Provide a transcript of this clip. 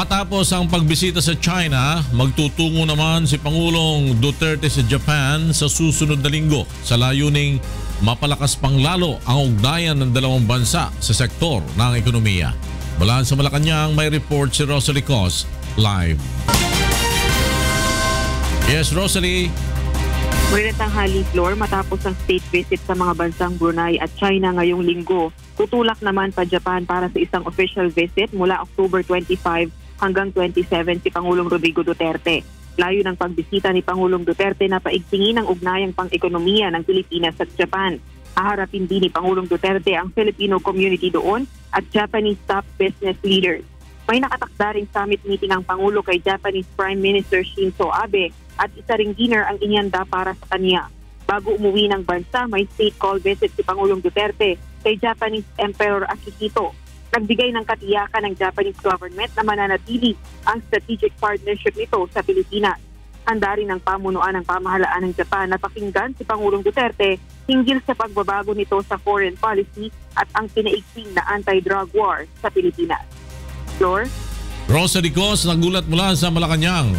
Matapos ang pagbisita sa China, magtutungo naman si Pangulong Duterte sa Japan sa susunod na linggo sa layuning mapalakas pang lalo ang ugnayan ng dalawang bansa sa sektor ng ekonomiya. Mula sa Malacanang, may report si Rosalie Cos live. Yes, Rosalie. Magandang tanghali, Flor. Matapos ang state visit sa mga bansang Brunei at China ngayong linggo, tutulak naman pa Japan para sa isang official visit mula October 25 hanggang 27 si Pangulong Rodrigo Duterte. Layo ng pagbisita ni Pangulong Duterte na paigtingin ang ugnayang pang-ekonomiya ng Pilipinas at Japan. Haharapin din ni Pangulong Duterte ang Filipino community doon at Japanese top business leaders. May nakatakda ring summit meeting ang Pangulo kay Japanese Prime Minister Shinzo Abe at isa ring dinner ang inyanda para sa kanya. Bago umuwi ng bansa, may state call visit si Pangulong Duterte kay Japanese Emperor Akihito. Nagbigay ng katiyakan ng Japanese government na mananatili ang strategic partnership nito sa Pilipinas. Handa rin ng pamunuan ng pamahalaan ng Japan na pakinggan si Pangulong Duterte hinggil sa pagbabago nito sa foreign policy at ang pinaigting na anti-drug war sa Pilipinas. Flor? Rosalie Cos, nagulat mula sa Malacanang.